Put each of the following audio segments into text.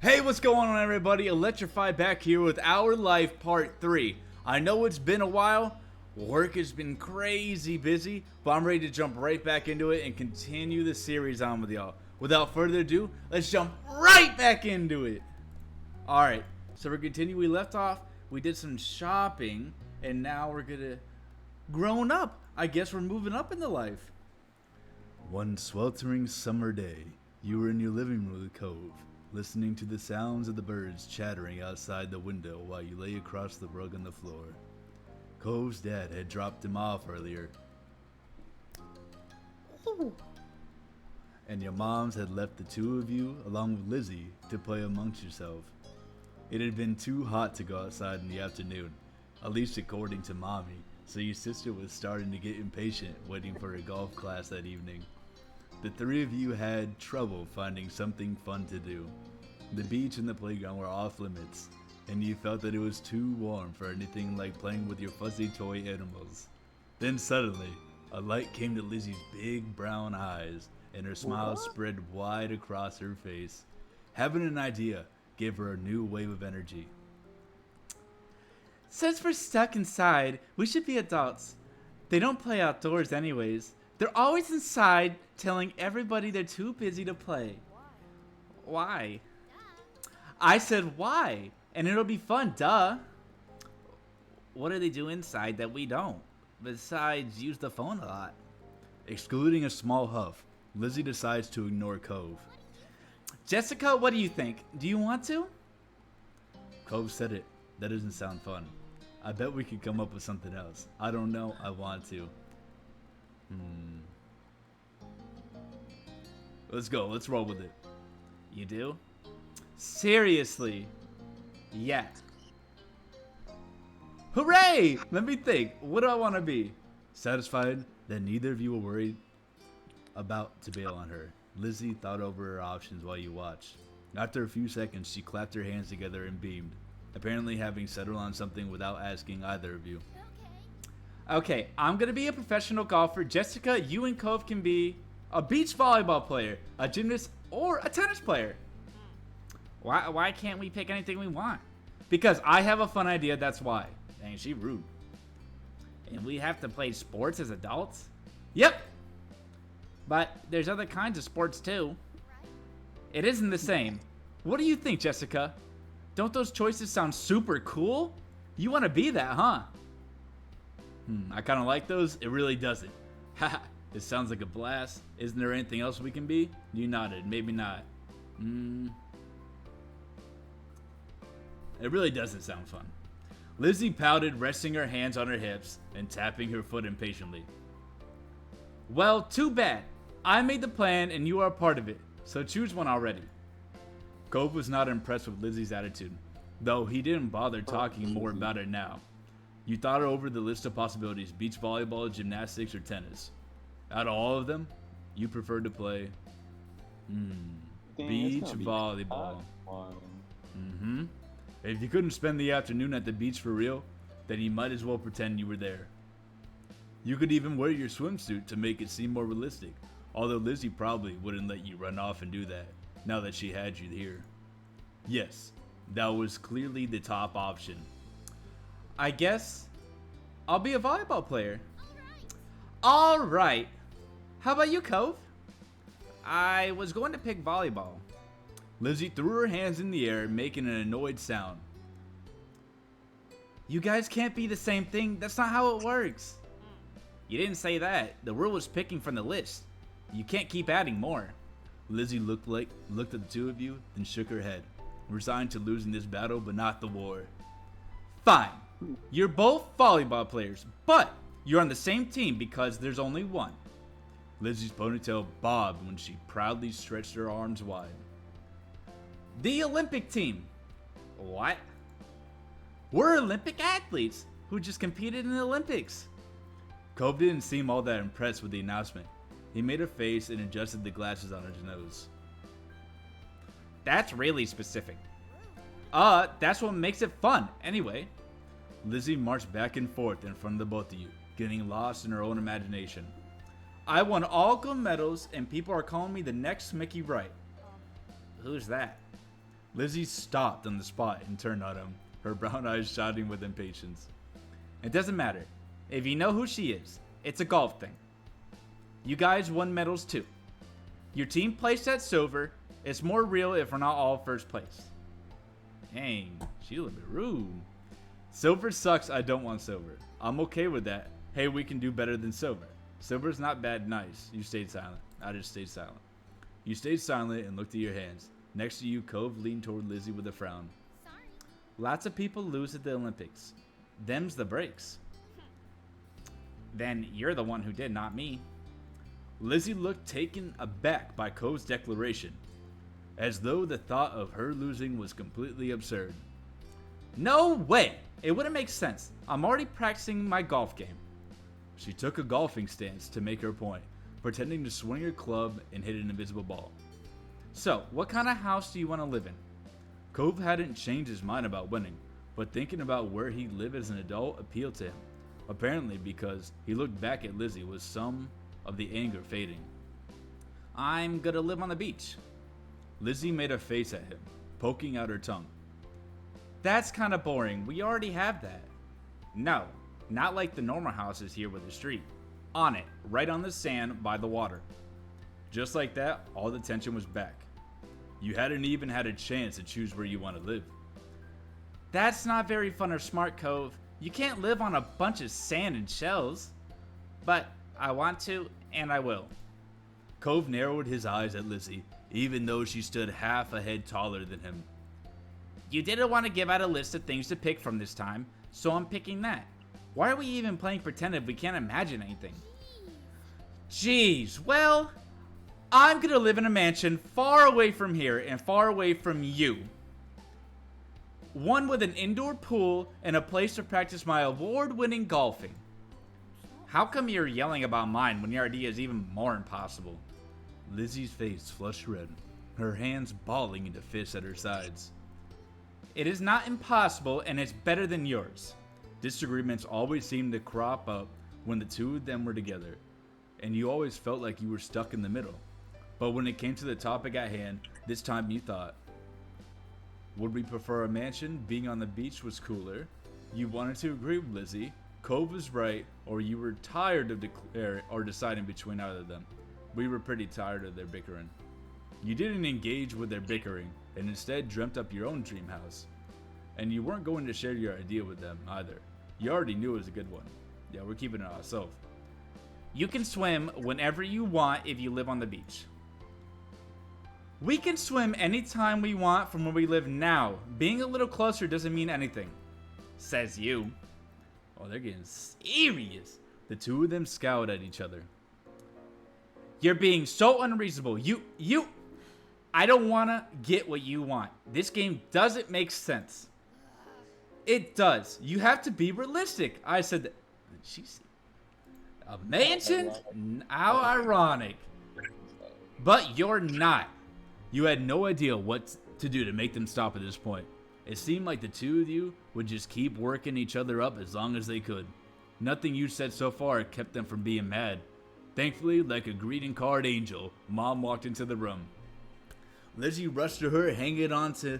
Hey, what's going on, everybody? Electrified back here with Our Life Part 3. I know it's been a while. Work has been crazy busy, but I'm ready to jump right back into it and continue the series on with y'all. Without further ado, let's jump right back into it. Alright, so we're continuing. We left off, we did some shopping, and now we're gonna grown up. I guess we're moving up in the life. One sweltering summer day, you were in your living room, Cove, listening to the sounds of the birds chattering outside the window while you lay across the rug on the floor. Cove's dad had dropped him off earlier, and your moms had left the two of you, along with Lizzie, to play amongst yourself. It had been too hot to go outside in the afternoon, at least according to Mommy, so your sister was starting to get impatient waiting for her golf class that evening. The three of you had trouble finding something fun to do. The beach and the playground were off limits, and you felt that it was too warm for anything like playing with your fuzzy toy animals. Then suddenly, a light came to Lizzie's big brown eyes, and her smile spread wide across her face. Having an idea gave her a new wave of energy. Since we're stuck inside, we should be adults. They don't play outdoors anyways. They're always inside telling everybody they're too busy to play. Why? I said why, and it'll be fun, duh. What do they do inside that we don't, besides use the phone a lot? Excluding a small huff, Lizzie decides to ignore Cove. Jessica, what do you think? Do you want to? Cove said it. That doesn't sound fun. I bet we could come up with something else. I don't know, I want to. Let's go, let's roll with it. You do? Seriously? Yeah. Hooray! Let me think. What do I want to be? Satisfied that neither of you were worried about to bail on her, Lizzie thought over her options while you watched. After a few seconds, she clapped her hands together and beamed, apparently having settled on something without asking either of you. Okay, I'm gonna be a professional golfer. Jessica, you and Cove can be a beach volleyball player, a gymnast, or a tennis player. Why can't we pick anything we want? Because I have a fun idea, that's why. Dang, she rude. And we have to play sports as adults? Yep. But there's other kinds of sports too. It isn't the same. What do you think, Jessica? Don't those choices sound super cool? You want to be that, huh? I kind of like those. It really doesn't. Haha, it sounds like a blast. Isn't there anything else we can be? You nodded. Maybe not. It really doesn't sound fun. Lizzie pouted, resting her hands on her hips and tapping her foot impatiently. Well, too bad. I made the plan and you are a part of it, so choose one already. Cove was not impressed with Lizzie's attitude, though he didn't bother talking more about it now. You thought over the list of possibilities: beach volleyball, gymnastics, or tennis. Out of all of them, you preferred to play beach volleyball. If you couldn't spend the afternoon at the beach for real, then you might as well pretend you were there. You could even wear your swimsuit to make it seem more realistic, although Lizzie probably wouldn't let you run off and do that, now that she had you here. Yes, that was clearly the top option. I guess I'll be a volleyball player. Alright. How about you, Cove? I was going to pick volleyball. Lizzie threw her hands in the air, making an annoyed sound. You guys can't be the same thing. That's not how it works. You didn't say that. The rule was picking from the list. You can't keep adding more. Lizzie looked at the two of you, then shook her head, resigned to losing this battle but not the war. Fine. You're both volleyball players, but you're on the same team because there's only one. Lizzie's ponytail bobbed when she proudly stretched her arms wide. The Olympic team. What? We're Olympic athletes who just competed in the Olympics. Cove didn't seem all that impressed with the announcement. He made a face and adjusted the glasses on his nose. That's really specific. That's what makes it fun, anyway. Lizzie marched back and forth in front of the both of you, getting lost in her own imagination. I won all gold medals and people are calling me the next Mickey Wright. Who's that? Lizzie stopped on the spot and turned on him, her brown eyes shining with impatience. It doesn't matter. If you know who she is, it's a golf thing. You guys won medals too. Your team placed at silver. It's more real if we're not all first place. Dang, she a little bit rude. Silver sucks, I don't want silver. I'm okay with that. Hey, we can do better than silver. Silver's not bad, nice. You stayed silent. I just stayed silent. You stayed silent and looked at your hands. Next to you, Cove leaned toward Lizzie with a frown. Sorry. Lots of people lose at the Olympics. Them's the breaks. Then you're the one who did, not me. Lizzie looked taken aback by Cove's declaration, as though the thought of her losing was completely absurd. No way! It wouldn't make sense. I'm already practicing my golf game. She took a golfing stance to make her point, pretending to swing her club and hit an invisible ball. So, what kind of house do you want to live in? Cove hadn't changed his mind about winning, but thinking about where he'd live as an adult appealed to him, apparently because he looked back at Lizzie with some of the anger fading. I'm gonna live on the beach. Lizzie made a face at him, poking out her tongue. That's kind of boring. We already have that. No, not like the normal houses here with a street. On it, right on the sand by the water. Just like that, all the tension was back. You hadn't even had a chance to choose where you want to live. That's not very fun or smart, Cove. You can't live on a bunch of sand and shells. But I want to, and I will. Cove narrowed his eyes at Lizzie, even though she stood half a head taller than him. You didn't want to give out a list of things to pick from this time, so I'm picking that. Why are we even playing pretend if we can't imagine anything? Jeez, well, I'm gonna live in a mansion far away from here and far away from you. One with an indoor pool and a place to practice my award-winning golfing. How come you're yelling about mine when your idea is even more impossible? Lizzie's face flushed red, her hands balling into fists at her sides. It is not impossible, and it's better than yours. Disagreements always seemed to crop up when the two of them were together, and you always felt like you were stuck in the middle. But when it came to the topic at hand, this time you thought, would we prefer a mansion? Being on the beach was cooler. You wanted to agree with Lizzie. Cove was right, or you were tired of deciding between either of them. We were pretty tired of their bickering. You didn't engage with their bickering, and instead dreamt up your own dream house. And you weren't going to share your idea with them either. You already knew it was a good one. Yeah, we're keeping it ourselves. You can swim whenever you want if you live on the beach. We can swim anytime we want from where we live now. Being a little closer doesn't mean anything. Says you. Oh, they're getting serious. The two of them scowled at each other. You're being so unreasonable. I don't want to get what you want. This game doesn't make sense. It does. You have to be realistic. I said that. She's a mansion? How ironic. But you're not. You had no idea what to do to make them stop at this point. It seemed like the two of you would just keep working each other up as long as they could. Nothing you said so far kept them from being mad. Thankfully, like a greeting card angel, Mom walked into the room. Lizzie rushed to her, hanging onto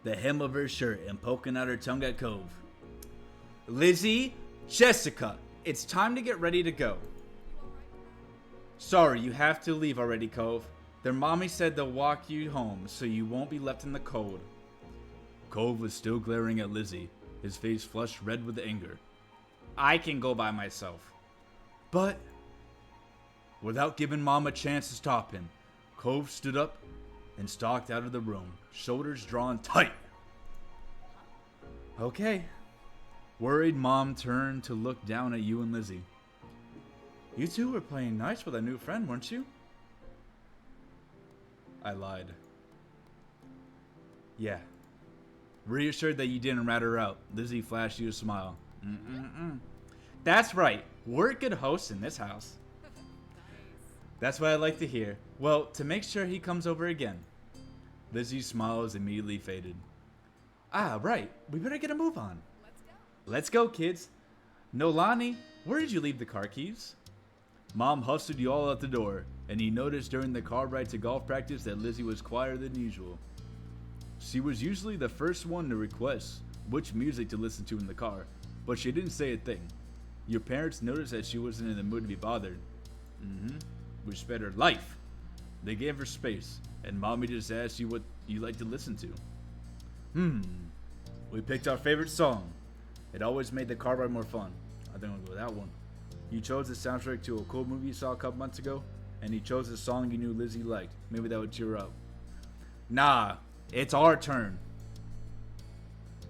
the hem of her shirt and poking out her tongue at Cove. Lizzie, Jessica, it's time to get ready to go. Sorry, you have to leave already, Cove. Their mommy said they'll walk you home so you won't be left in the cold. Cove was still glaring at Lizzie, his face flushed red with anger. I can go by myself. But, without giving Mom a chance to stop him, Cove stood up and stalked out of the room, shoulders drawn tight. Okay. Worried Mom turned to look down at you and Lizzie. You two were playing nice with a new friend, weren't you? I lied. Yeah. Reassured that you didn't rat her out, Lizzie flashed you a smile. That's right. We're good hosts in this house. That's what I like to hear. Well, to make sure he comes over again. Lizzie's smiles immediately faded. Ah, right. We better get a move on. Let's go, kids. Nolani, where did you leave the car keys? Mom hustled you all out the door, and he noticed during the car ride to golf practice that Lizzie was quieter than usual. She was usually the first one to request which music to listen to in the car, but she didn't say a thing. Your parents noticed that she wasn't in the mood to be bothered. Which spared her life. They gave her space, and Mommy just asked you what you like to listen to. We picked our favorite song. It always made the car ride more fun. I think I'll go with that one. You chose the soundtrack to a cool movie you saw a couple months ago, and you chose a song you knew Lizzie liked. Maybe that would cheer her up. Nah, it's our turn.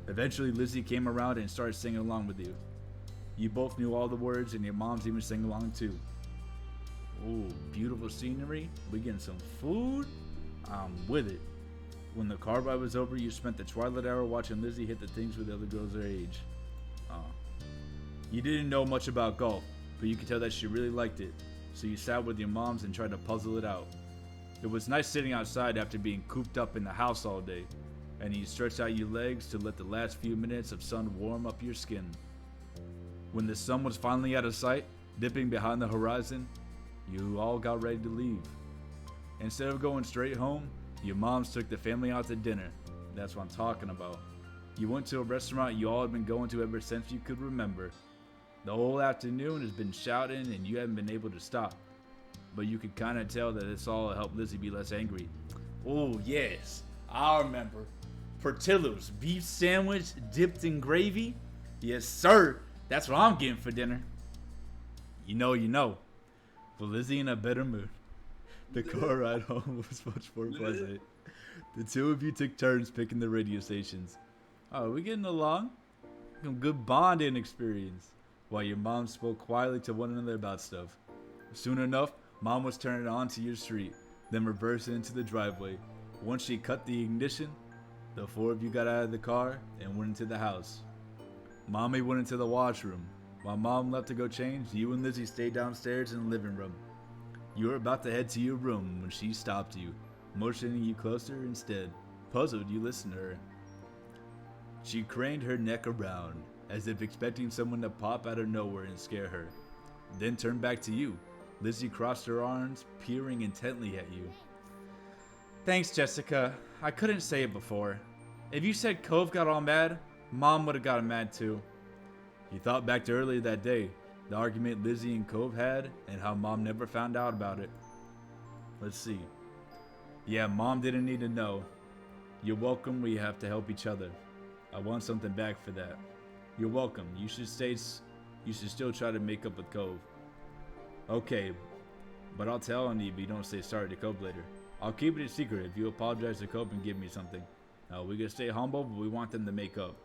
Eventually, Lizzie came around and started singing along with you. You both knew all the words, and your moms even sang along too. Ooh, beautiful scenery. We getting some food? I'm with it. When the car ride was over, you spent the twilight hour watching Lizzie hit the things with the other girls her age. You didn't know much about golf, but you could tell that she really liked it. So you sat with your moms and tried to puzzle it out. It was nice sitting outside after being cooped up in the house all day, and you stretched out your legs to let the last few minutes of sun warm up your skin. When the sun was finally out of sight, dipping behind the horizon, you all got ready to leave. Instead of going straight home, your moms took the family out to dinner. That's what I'm talking about. You went to a restaurant you all had been going to ever since you could remember. The whole afternoon has been shouting and you haven't been able to stop. But you could kind of tell that it's all to help Lizzie be less angry. Oh yes, I remember. Portillo's beef sandwich dipped in gravy? Yes sir, that's what I'm getting for dinner. You know. With Lizzie in a better mood, the car ride home was much more pleasant. The two of you took turns picking the radio stations. Oh, are we getting along? Some good bonding experience. While your mom spoke quietly to one another about stuff. Soon enough, Mom was turning onto your street, then reversing into the driveway. Once she cut the ignition, the four of you got out of the car and went into the house. Mommy went into the washroom. While Mom left to go change, you and Lizzie stayed downstairs in the living room. You were about to head to your room when she stopped you, motioning you closer instead. Puzzled, you listened to her. She craned her neck around, as if expecting someone to pop out of nowhere and scare her. Then turned back to you. Lizzie crossed her arms, peering intently at you. Thanks, Jessica. I couldn't say it before. If you said Cove got all mad, Mom would have gotten mad too. You thought back to earlier that day, the argument Lizzie and Cove had, and how Mom never found out about it. Let's see. Yeah, Mom didn't need to know. You're welcome, we have to help each other. I want something back for that. You're welcome. You should still try to make up with Cove. Okay, but I'll tell on you if you don't say sorry to Cove later. I'll keep it a secret if you apologize to Cove and give me something. We can stay humble, but we want them to make up.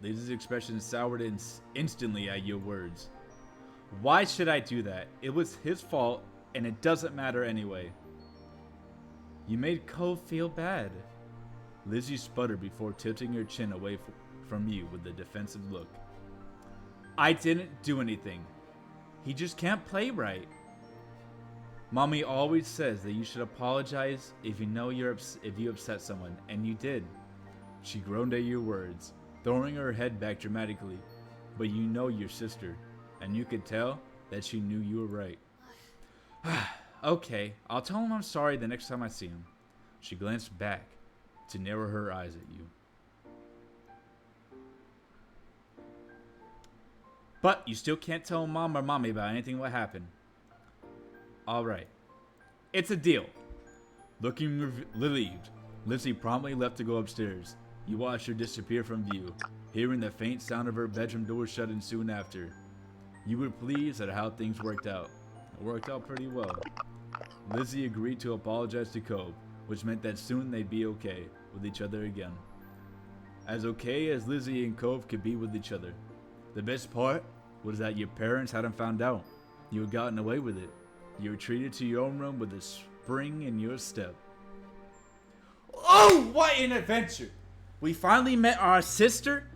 Lizzie's expression soured instantly at your words. Why should I do that? It was his fault, and it doesn't matter anyway. You made Cove feel bad. Lizzie sputtered before tilting her chin away from you with a defensive look. I didn't do anything. He just can't play right. Mommy always says that you should apologize if you know if you upset someone, and you did. She groaned at your words, throwing her head back dramatically. But you know your sister, and you could tell that she knew you were right. Okay, I'll tell him I'm sorry the next time I see him. She glanced back to narrow her eyes at you. But you still can't tell Mom or Mommy about anything what happened. Alright. It's a deal. Looking relieved, Lizzie promptly left to go upstairs. You watched her disappear from view, hearing the faint sound of her bedroom door shutting soon after. You were pleased at how things worked out. It worked out pretty well. Lizzie agreed to apologize to Cove, which meant that soon they'd be okay with each other again. As okay as Lizzie and Cove could be with each other. The best part was that your parents hadn't found out. You had gotten away with it. You retreated to your own room with a spring in your step. Oh, what an adventure! We finally met our sister,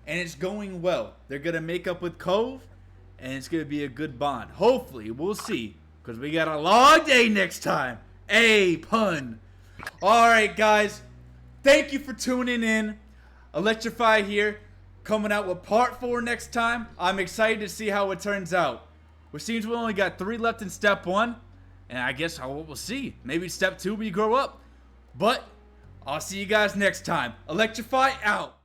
and it's going well. They're going to make up with Cove, and it's going to be a good bond. Hopefully, we'll see, because we got a long day next time. Hey, pun. Alright, guys. Thank you for tuning in. Electrified here, coming out with part 4 next time. I'm excited to see how it turns out. Which seems we only got 3 left in step 1. And I guess we'll see. Maybe step 2 we grow up. But I'll see you guys next time. Electrify out.